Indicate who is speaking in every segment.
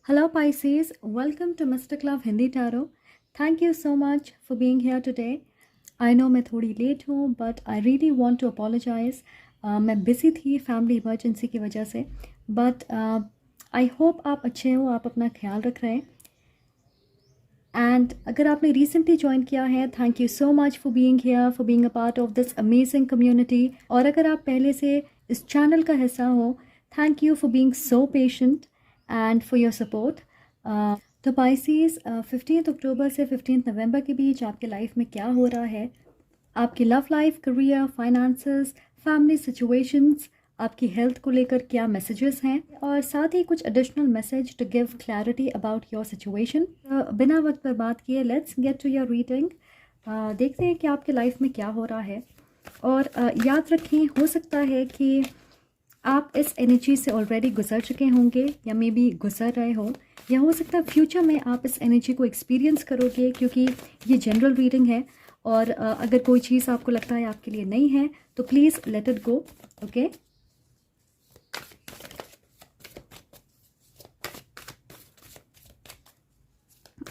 Speaker 1: Hello Pisces, welcome to Mr. Club Hindi Tarot. Thank you so much for being here today. I know मैं थोड़ी late हूँ but I really want to apologize. मैं busy थी family emergency की वजह से but I hope आप अच्छे हो, आप अपना ख्याल रख रहे हैं. एंड अगर आपने रिसेंटली ज्वाइन किया है, thank you so much for being here, for being a part of this amazing community. और अगर आप पहले से इस चैनल का हिस्सा हो, thank you for being so patient and for your support. तो पाइसेस, 15 अक्टूबर से 15 नवंबर के बीच आपके लाइफ में क्या हो रहा है, आपकी love life, career, finances, family situations, आपकी हेल्थ को लेकर क्या मैसेजेस हैं, और साथ ही कुछ additional message to give clarity about your situation. बिना वक्त बर्बाद किए let's get to your reading. देखते हैं कि आपके लाइफ में क्या हो रहा है. और याद रखें, हो सकता है कि आप इस एनर्जी से ऑलरेडी गुजर चुके होंगे या मे बी गुजर रहे हो, या हो सकता है फ्यूचर में आप इस एनर्जी को एक्सपीरियंस करोगे, क्योंकि ये जनरल रीडिंग है. और अगर कोई चीज़ आपको लगता है आपके लिए नहीं है तो please let it go. Okay,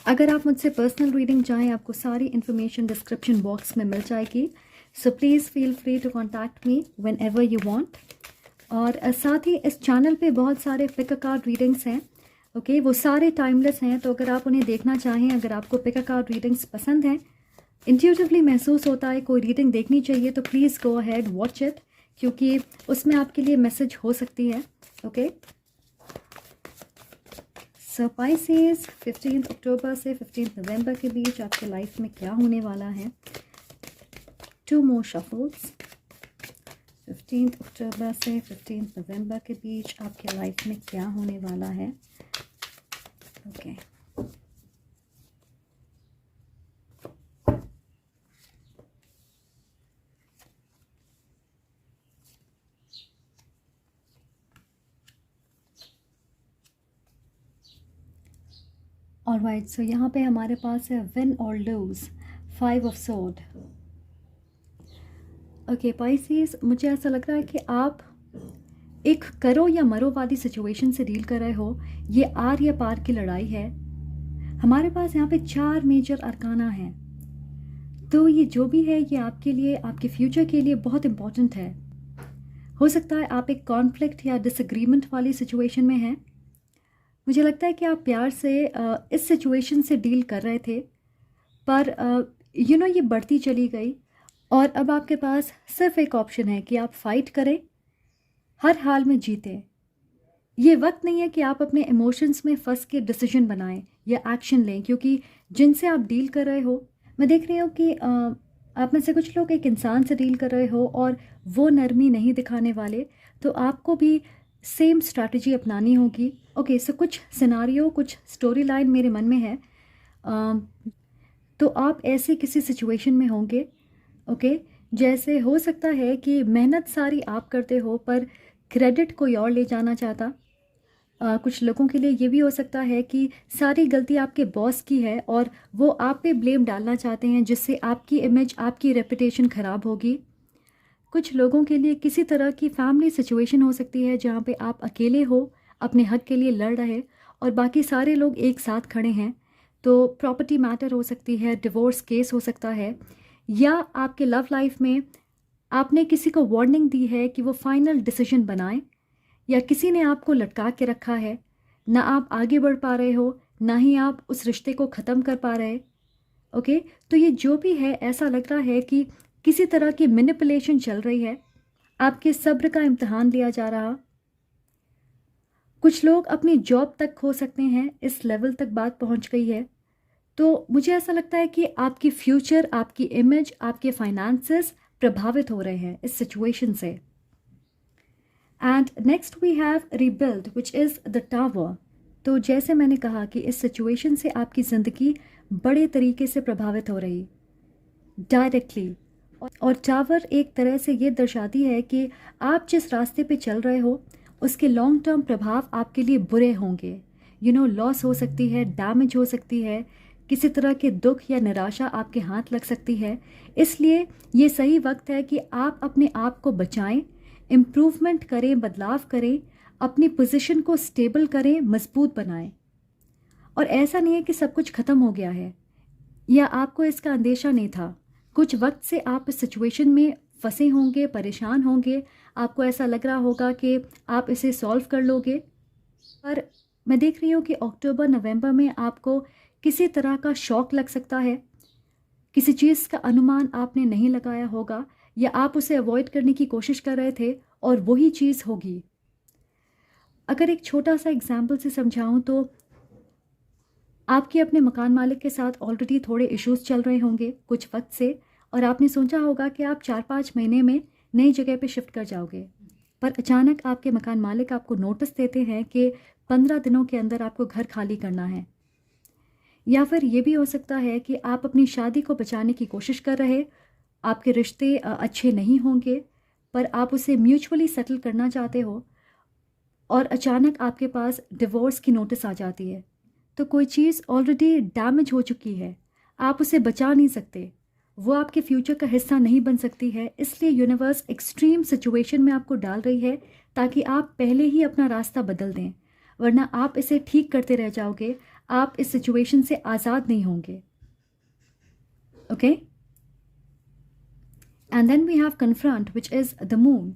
Speaker 1: अगर आप मुझसे पर्सनल रीडिंग चाहें, आपको सारी इन्फॉर्मेशन डिस्क्रिप्शन बॉक्स में मिल जाएगी. So please feel free to contact me whenever you want. और साथ ही इस चैनल पे बहुत सारे पिक अ कार्ड रीडिंग्स हैं. ओके, वो सारे टाइमलेस हैं, तो अगर आप उन्हें देखना चाहें, अगर आपको पिक अ कार्ड रीडिंग्स पसंद हैं, इंट्यूटिवली महसूस होता है कोई रीडिंग देखनी चाहिए, तो please go ahead watch it, क्योंकि उसमें आपके लिए मैसेज हो सकती है. ओके, सो पाइसेस, 15 अक्टूबर से 15 नवंबर के बीच आपके लाइफ में क्या होने वाला है. 2 मोर शफल्स. 15 अक्टूबर से 15 नवंबर के बीच आपके लाइफ में क्या होने वाला है. Okay, alright. सो यहाँ पे हमारे पास है विन और lose, 5 of sword. Okay pieces, मुझे ऐसा लग रहा है कि आप एक करो या मरो वाली सिचुएशन से डील कर रहे हो. ये आर या पार की लड़ाई है. हमारे पास यहाँ पे 4 मेजर अरकाना हैं, तो ये जो भी है ये आपके लिए, आपके फ्यूचर के लिए बहुत इम्पॉर्टेंट है. हो सकता है आप एक कॉन्फ्लिक्ट या डिसएग्रीमेंट वाली सिचुएशन में हैं. मुझे लगता है कि आप प्यार से इस सिचुएशन से डील कर रहे थे, पर ये बढ़ती चली गई, और अब आपके पास सिर्फ एक ऑप्शन है कि आप फाइट करें, हर हाल में जीतें. ये वक्त नहीं है कि आप अपने इमोशंस में फंस के डिसीजन बनाएं या एक्शन लें, क्योंकि जिनसे आप डील कर रहे हो, मैं देख रही हूँ कि आप में से कुछ लोग एक इंसान से डील कर रहे हो और वो नरमी नहीं दिखाने वाले, तो आपको भी सेम स्ट्रैटेजी अपनानी होगी. ओके, सो कुछ सिनारियो, कुछ स्टोरी लाइन मेरे मन में है. तो आप ऐसे किसी सिचुएशन में होंगे, ओके, जैसे हो सकता है कि मेहनत सारी आप करते हो पर क्रेडिट कोई और ले जाना चाहता. कुछ लोगों के लिए ये भी हो सकता है कि सारी गलती आपके बॉस की है और वो आप पे ब्लेम डालना चाहते हैं, जिससे आपकी इमेज, आपकी रेपुटेशन ख़राब होगी. कुछ लोगों के लिए किसी तरह की फैमिली सिचुएशन हो सकती है जहाँ पे आप अकेले हो, अपने हक के लिए लड़ रहे, और बाकी सारे लोग एक साथ खड़े हैं. तो प्रॉपर्टी मैटर हो सकती है, डिवोर्स केस हो सकता है, या आपके लव लाइफ में आपने किसी को वार्निंग दी है कि वो फाइनल डिसीजन बनाए, या किसी ने आपको लटका के रखा है, ना आप आगे बढ़ पा रहे हो, ना ही आप उस रिश्ते को ख़त्म कर पा रहे. ओके, तो ये जो भी है, ऐसा लग रहा है कि किसी तरह की मैनिपुलेशन चल रही है, आपके सब्र का इम्तिहान लिया जा रहा. कुछ लोग अपनी जॉब तक खो सकते हैं, इस लेवल तक बात पहुंच गई है. तो मुझे ऐसा लगता है कि आपकी फ्यूचर, आपकी इमेज, आपके फाइनेंसेस प्रभावित हो रहे हैं इस सिचुएशन से. And next we have rebuild, which is the tower. तो जैसे मैंने कहा कि इस सिचुएशन से आपकी ज़िंदगी बड़े तरीके से प्रभावित हो रही, डायरेक्टली. और टावर एक तरह से ये दर्शाती है कि आप जिस रास्ते पे चल रहे हो, उसके लॉन्ग टर्म प्रभाव आपके लिए बुरे होंगे. लॉस हो सकती है, डैमेज हो सकती है, किसी तरह के दुख या निराशा आपके हाथ लग सकती है. इसलिए ये सही वक्त है कि आप अपने आप को बचाएं, इम्प्रूवमेंट करें, बदलाव करें, अपनी पोजीशन को स्टेबल करें, मजबूत बनाएं. और ऐसा नहीं है कि सब कुछ ख़त्म हो गया है या आपको इसका अंदेशा नहीं था। कुछ वक्त से आप इस सिचुएशन में फंसे होंगे, परेशान होंगे, आपको ऐसा लग रहा होगा कि आप इसे सॉल्व कर लोगे। पर मैं देख रही हूँ कि अक्टूबर नवंबर में आपको किसी तरह का शॉक लग सकता है, किसी चीज़ का अनुमान आपने नहीं लगाया होगा या आप उसे अवॉइड करने की कोशिश कर रहे थे और वही चीज़ होगी। अगर एक छोटा सा एग्जाम्पल से समझाऊं तो आपके अपने मकान मालिक के साथ ऑलरेडी थोड़े इश्यूज़ चल रहे होंगे कुछ वक्त से और आपने सोचा होगा कि आप 4-5 महीने में नई जगह पे शिफ्ट कर जाओगे। पर अचानक आपके मकान मालिक आपको नोटिस देते हैं कि 15 दिनों के अंदर आपको घर खाली करना है। या फिर ये भी हो सकता है कि आप अपनी शादी को बचाने की कोशिश कर रहे, आपके रिश्ते अच्छे नहीं होंगे पर आप उसे म्यूचुअली सेटल करना चाहते हो और अचानक आपके पास डिवोर्स की नोटिस आ जाती है। तो कोई चीज़ ऑलरेडी डैमेज हो चुकी है, आप उसे बचा नहीं सकते, वो आपके फ्यूचर का हिस्सा नहीं बन सकती है। इसलिए यूनिवर्स एक्सट्रीम सिचुएशन में आपको डाल रही है ताकि आप पहले ही अपना रास्ता बदल दें, वरना आप इसे ठीक करते रह जाओगे, आप इस सिचुएशन से आज़ाद नहीं होंगे। Okay, and then we have confront which is the moon.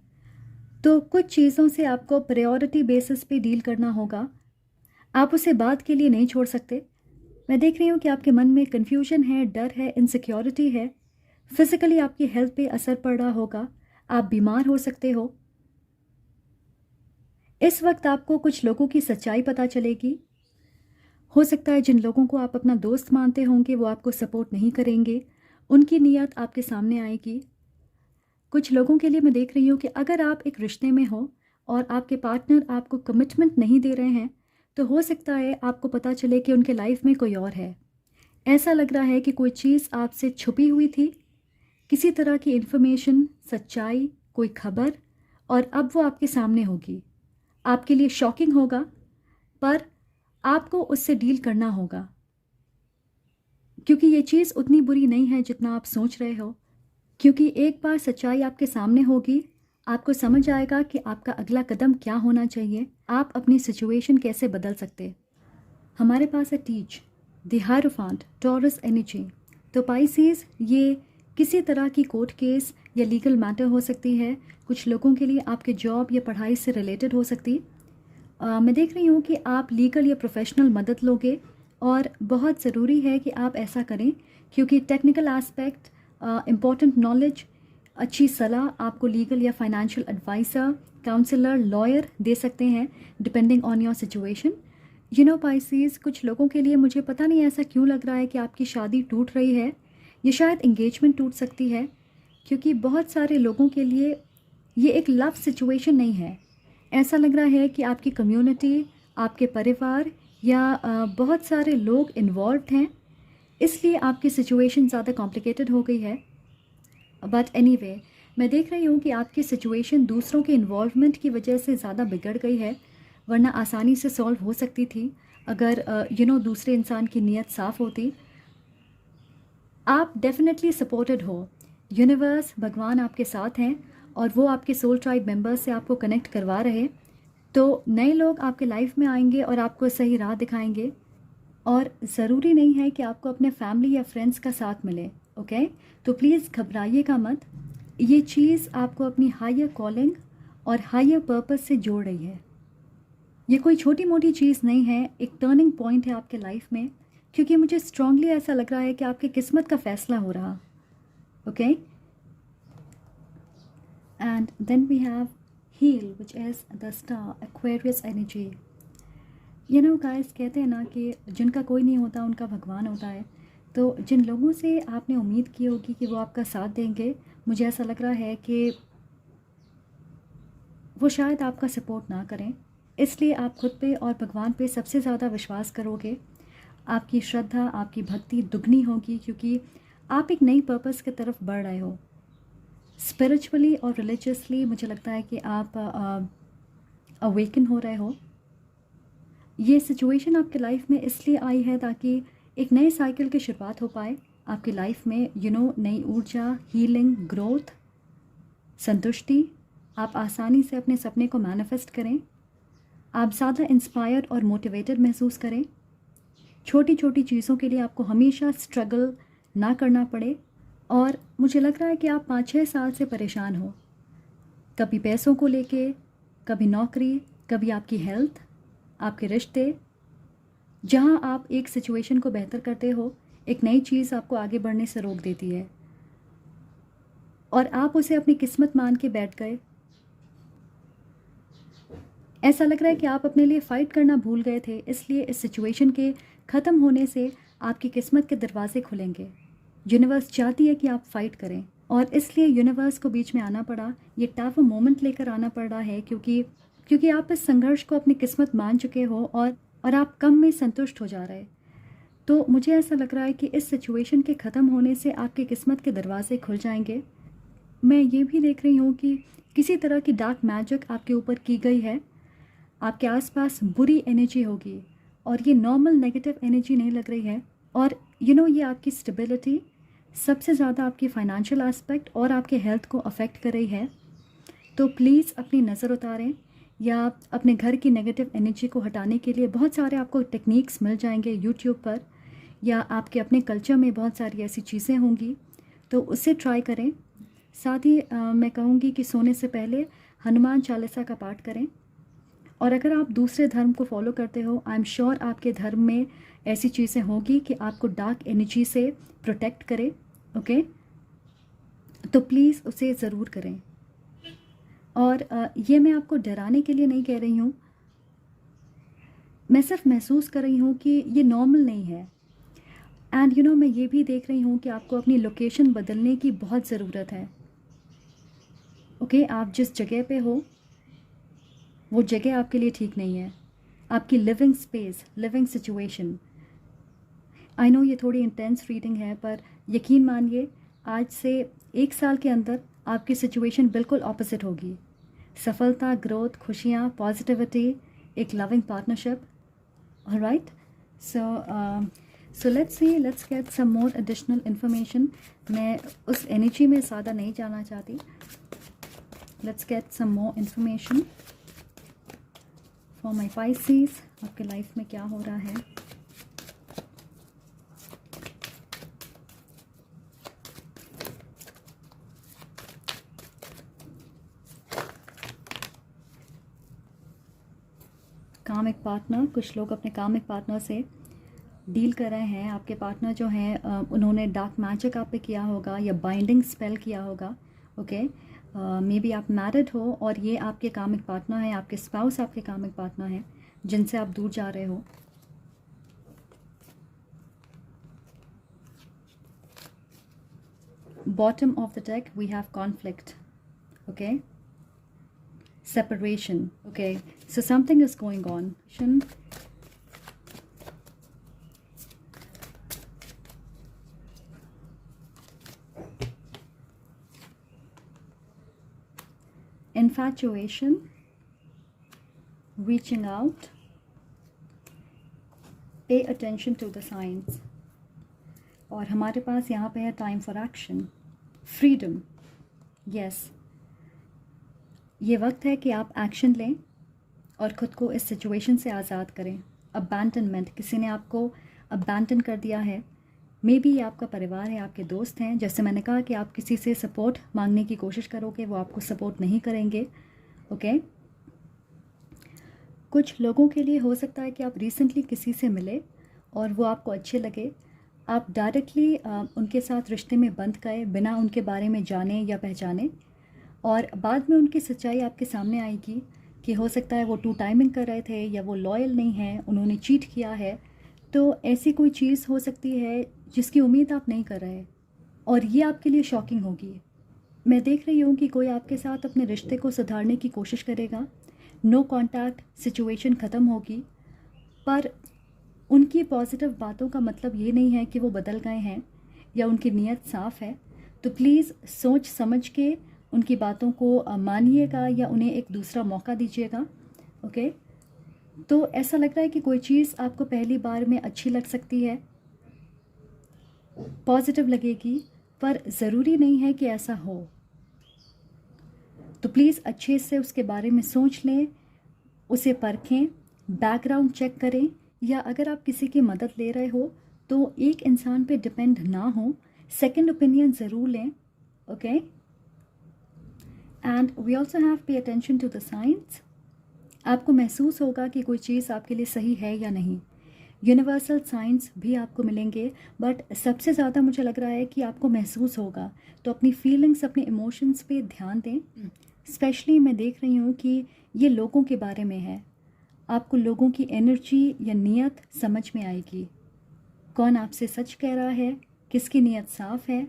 Speaker 1: तो कुछ चीज़ों से आपको प्रायोरिटी बेसिस पे डील करना होगा, आप उसे बात के लिए नहीं छोड़ सकते। मैं देख रही हूँ कि आपके मन में कन्फ्यूजन है, डर है, इनसिक्योरिटी है, फिजिकली आपकी हेल्थ पे असर पड़ रहा होगा, आप बीमार हो सकते हो। इस वक्त आपको कुछ लोगों की सच्चाई पता चलेगी। हो सकता है जिन लोगों को आप अपना दोस्त मानते होंगे वो आपको सपोर्ट नहीं करेंगे, उनकी नीयत आपके सामने आएगी। कुछ लोगों के लिए मैं देख रही हूँ कि अगर आप एक रिश्ते में हो और आपके पार्टनर आपको कमिटमेंट नहीं दे रहे हैं तो हो सकता है आपको पता चले कि उनके लाइफ में कोई और है। ऐसा लग रहा है कि कोई चीज़ आपसे छुपी हुई थी, किसी तरह की इन्फॉर्मेशन, सच्चाई, कोई खबर, और अब वो आपके सामने होगी। आपके लिए शॉकिंग होगा पर आपको उससे डील करना होगा क्योंकि ये चीज़ उतनी बुरी नहीं है जितना आप सोच रहे हो। क्योंकि एक बार सच्चाई आपके सामने होगी, आपको समझ आएगा कि आपका अगला कदम क्या होना चाहिए, आप अपनी सिचुएशन कैसे बदल सकते। हमारे पास है teach, the hierophant, taurus energy. तो पाइसेस ये किसी तरह की कोर्ट केस या लीगल मैटर हो सकती है, कुछ लोगों के लिए आपके जॉब या पढ़ाई से रिलेटेड हो सकती। मैं देख रही हूँ कि आप लीगल या प्रोफेशनल मदद लोगे और बहुत ज़रूरी है कि आप ऐसा करें क्योंकि टेक्निकल एस्पेक्ट, इम्पॉर्टेंट नॉलेज, अच्छी सलाह आपको लीगल या फाइनेंशियल एडवाइज़र, काउंसलर, लॉयर दे सकते हैं depending on your situation. You know Pisces, कुछ लोगों के लिए मुझे पता नहीं ऐसा क्यों लग रहा है कि आपकी शादी टूट रही है, ये शायद इंगेजमेंट टूट सकती है क्योंकि बहुत सारे लोगों के लिए ये एक लव सिचुएशन नहीं है। ऐसा लग रहा है कि आपकी कम्युनिटी, आपके परिवार या बहुत सारे लोग इन्वॉल्व्ड हैं, इसलिए आपकी सिचुएशन ज़्यादा कॉम्प्लिकेटेड हो गई है। बट एनीवे, मैं देख रही हूँ कि आपकी सिचुएशन दूसरों के इन्वॉल्वमेंट की वजह से ज़्यादा बिगड़ गई है, वरना आसानी से सॉल्व हो सकती थी अगर दूसरे इंसान की नीयत साफ़ होती। आप डेफिनेटली सपोर्टेड हो, यूनिवर्स, भगवान आपके साथ हैं और वो आपके सोल ट्राइब मेंबर्स से आपको कनेक्ट करवा रहे। तो नए लोग आपके लाइफ में आएंगे और आपको सही राह दिखाएंगे और ज़रूरी नहीं है कि आपको अपने फैमिली या फ्रेंड्स का साथ मिले। ओके, तो प्लीज़ घबराइएगा मत, ये चीज़ आपको अपनी हायर कॉलिंग और हायर पर्पस से जोड़ रही है। ये कोई छोटी मोटी चीज़ नहीं है, एक टर्निंग पॉइंट है आपके लाइफ में क्योंकि मुझे स्ट्रांगली ऐसा लग रहा है कि आपकी किस्मत का फैसला हो रहा। Okay, and then we have heal which is the star, Aquarius energy. You know guys, कहते हैं ना कि जिनका कोई नहीं होता उनका भगवान होता है। तो जिन लोगों से आपने उम्मीद की होगी कि वो आपका साथ देंगे, मुझे ऐसा लग रहा है कि वो शायद आपका सपोर्ट ना करें, इसलिए आप खुद पे और भगवान पे सबसे ज़्यादा विश्वास करोगे। आपकी श्रद्धा, आपकी भक्ति दुगनी होगी क्योंकि आप एक नई पर्पस की तरफ बढ़ रहे हो। स्पिरिचुअली और रिलीजियसली मुझे लगता है कि आप अवेकन हो रहे हो। ये सिचुएशन आपके लाइफ में इसलिए आई है ताकि एक नए साइकिल की शुरुआत हो पाए आपकी लाइफ में। नई ऊर्जा, हीलिंग, ग्रोथ, संतुष्टि, आप आसानी से अपने सपने को मैनिफेस्ट करें, आप ज़्यादा इंस्पायर्ड और मोटिवेटेड महसूस करें। छोटी छोटी चीज़ों के लिए आपको हमेशा स्ट्रगल ना करना पड़े। और मुझे लग रहा है कि आप 5-6 साल से परेशान हो, कभी पैसों को लेके, कभी नौकरी, कभी आपकी हेल्थ, आपके रिश्ते। जहाँ आप एक सिचुएशन को बेहतर करते हो, एक नई चीज़ आपको आगे बढ़ने से रोक देती है और आप उसे अपनी किस्मत मान के बैठ गए। ऐसा लग रहा है कि आप अपने लिए फ़ाइट करना भूल गए थे, इसलिए इस सिचुएशन के ख़त्म होने से आपकी किस्मत के दरवाजे खुलेंगे। यूनिवर्स चाहती है कि आप फ़ाइट करें और इसलिए यूनिवर्स को बीच में आना पड़ा, ये टफ मोमेंट लेकर आना पड़ रहा है क्योंकि आप इस संघर्ष को अपनी किस्मत मान चुके हो और आप कम में संतुष्ट हो जा रहे। तो मुझे ऐसा लग रहा है कि इस सिचुएशन के ख़त्म होने से आपकी किस्मत के दरवाजे खुल जाएंगे। मैं ये भी देख रही हूँ कि किसी तरह की डार्क मैजिक आपके ऊपर की गई है, आपके आसपास बुरी एनर्जी होगी और ये नॉर्मल नेगेटिव एनर्जी नहीं लग रही है। और ये आपकी स्टेबिलिटी, सबसे ज़्यादा आपकी फाइनेंशियल एस्पेक्ट और आपके हेल्थ को अफेक्ट कर रही है। तो प्लीज़ अपनी नज़र उतारें या अपने घर की नेगेटिव एनर्जी को हटाने के लिए बहुत सारे आपको टेक्निक्स मिल जाएंगे यूट्यूब पर, या आपके अपने कल्चर में बहुत सारी ऐसी चीज़ें होंगी, तो उसे ट्राई करें। साथ ही मैं कहूँगी कि सोने से पहले हनुमान चालीसा का पाठ करें। और अगर आप दूसरे धर्म को फॉलो करते हो, आई एम श्योर आपके धर्म में ऐसी चीज़ें होंगी कि आपको डार्क एनर्जी से प्रोटेक्ट करे। ओके, तो प्लीज़ उसे ज़रूर करें। और ये मैं आपको डराने के लिए नहीं कह रही हूँ, मैं सिर्फ महसूस कर रही हूँ कि ये नॉर्मल नहीं है। एंड मैं ये भी देख रही हूँ कि आपको अपनी लोकेशन बदलने की बहुत ज़रूरत है। ओके, आप जिस जगह पे हो वो जगह आपके लिए ठीक नहीं है। आपकी living space, living situation, I know ये थोड़ी इंटेंस रीडिंग है, पर यकीन मानिए आज से 1 साल के अंदर आपकी सिचुएशन बिल्कुल ऑपोजिट होगी। सफलता, ग्रोथ, खुशियाँ, पॉजिटिविटी, एक loving partnership. Alright, so let's get some more additional information. मैं उस एनर्जी में ज़्यादा नहीं जाना चाहती। Let's get some more information for my pieces. आपके लाइफ में क्या हो रहा है? कामिक पार्टनर, कुछ लोग अपने कामिक पार्टनर से डील कर रहे हैं। आपके पार्टनर जो हैं उन्होंने डार्क मैजिक आप पे किया होगा या बाइंडिंग स्पेल किया होगा। ओके, मे बी आप मैरिड हो और ये आपके कामिक पार्टनर हैं, आपके स्पाउस आपके कामिक पार्टनर हैं जिनसे आप दूर जा रहे हो। Bottom of the deck we have conflict, okay, separation. Okay, so something is going on. Infatuation, reaching out, pay attention to the signs. और हमारे पास यहाँ पे है time for action, freedom. Yes, ये वक्त है कि आप एक्शन लें और ख़ुद को इस सिचुएशन से आज़ाद करें। अबैंडनमेंट, किसी ने आपको अबैंडन कर दिया है। मे बी ये आपका परिवार है, आपके दोस्त हैं। जैसे मैंने कहा कि आप किसी से सपोर्ट मांगने की कोशिश करोगे, वो आपको सपोर्ट नहीं करेंगे। ओके, कुछ लोगों के लिए हो सकता है कि आप रिसेंटली किसी से मिले और वो आपको अच्छे लगे। आप डायरेक्टली उनके साथ रिश्ते में बंध गए बिना उनके बारे में जाने या पहचाने, और बाद में उनकी सच्चाई आपके सामने आएगी कि हो सकता है वो टू टाइमिंग कर रहे थे या वो लॉयल नहीं है, उन्होंने चीट किया है। तो ऐसी कोई चीज़ हो सकती है जिसकी उम्मीद आप नहीं कर रहे और ये आपके लिए शॉकिंग होगी। मैं देख रही हूँ कि कोई आपके साथ अपने रिश्ते को सुधारने की कोशिश करेगा। नो कॉन्टैक्ट सिचुएशन ख़त्म होगी, पर उनकी पॉजिटिव बातों का मतलब ये नहीं है कि वो बदल गए हैं या उनकी नीयत साफ़ है। तो प्लीज़ सोच समझ के उनकी बातों को मानिएगा या उन्हें एक दूसरा मौका दीजिएगा। ओके, तो ऐसा लग रहा है कि कोई चीज़ आपको पहली बार में अच्छी लग सकती है, पॉजिटिव लगेगी, पर ज़रूरी नहीं है कि ऐसा हो। तो प्लीज़ अच्छे से उसके बारे में सोच लें, उसे परखें, बैकग्राउंड चेक करें या अगर आप किसी की मदद ले रहे हो तो एक इंसान पे डिपेंड ना हो, सेकंड ओपिनियन ज़रूर लें, okay. And we also have pay attention to the science. आपको महसूस होगा कि कोई चीज़ आपके लिए सही है या नहीं। यूनिवर्सल साइंस भी आपको मिलेंगे, बट सबसे ज़्यादा मुझे लग रहा है कि आपको महसूस होगा। तो अपनी फीलिंग्स, अपने इमोशंस पे ध्यान दें। स्पेशली मैं देख रही हूँ कि ये लोगों के बारे में है। आपको लोगों की एनर्जी या नीयत समझ में आएगी। कौन आपसे सच कह रहा है, किसकी नीयत साफ़ है,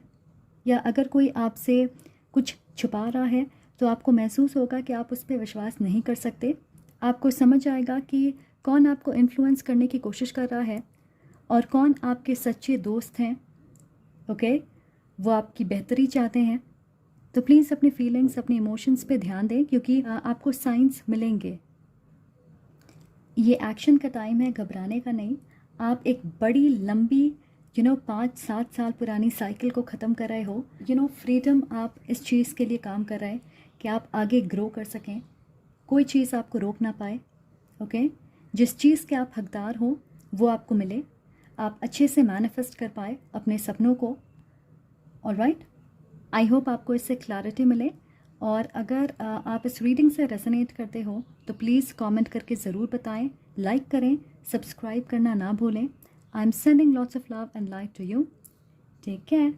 Speaker 1: या अगर कोई आपसे कुछ छुपा रहा है तो आपको महसूस होगा कि आप उस पर विश्वास नहीं कर सकते। आपको समझ आएगा कि कौन आपको इन्फ्लुएंस करने की कोशिश कर रहा है और कौन आपके सच्चे दोस्त हैं, ओके। वो आपकी बेहतरी चाहते हैं। तो प्लीज़ अपनी फीलिंग्स, अपने इमोशंस पे ध्यान दें, क्योंकि आपको साइंस मिलेंगे। ये एक्शन का टाइम है, घबराने का नहीं। आप एक बड़ी लंबी 5-7 साल पुरानी साइकिल को ख़त्म कर रहे हो। फ्रीडम, आप इस चीज़ के लिए काम कर रहे हैं कि आप आगे ग्रो कर सकें, कोई चीज़ आपको रोक ना पाए, ओके। जिस चीज़ के आप हकदार हो वो आपको मिले, आप अच्छे से मैनिफेस्ट कर पाए अपने सपनों को। ऑलराइट, आई होप आपको इससे क्लैरिटी मिले। और अगर आप इस रीडिंग से रेजोनेट करते हो तो प्लीज़ कमेंट करके ज़रूर बताएं, लाइक करें, सब्सक्राइब करना ना भूलें। I am sending lots of love and light to you. Take care.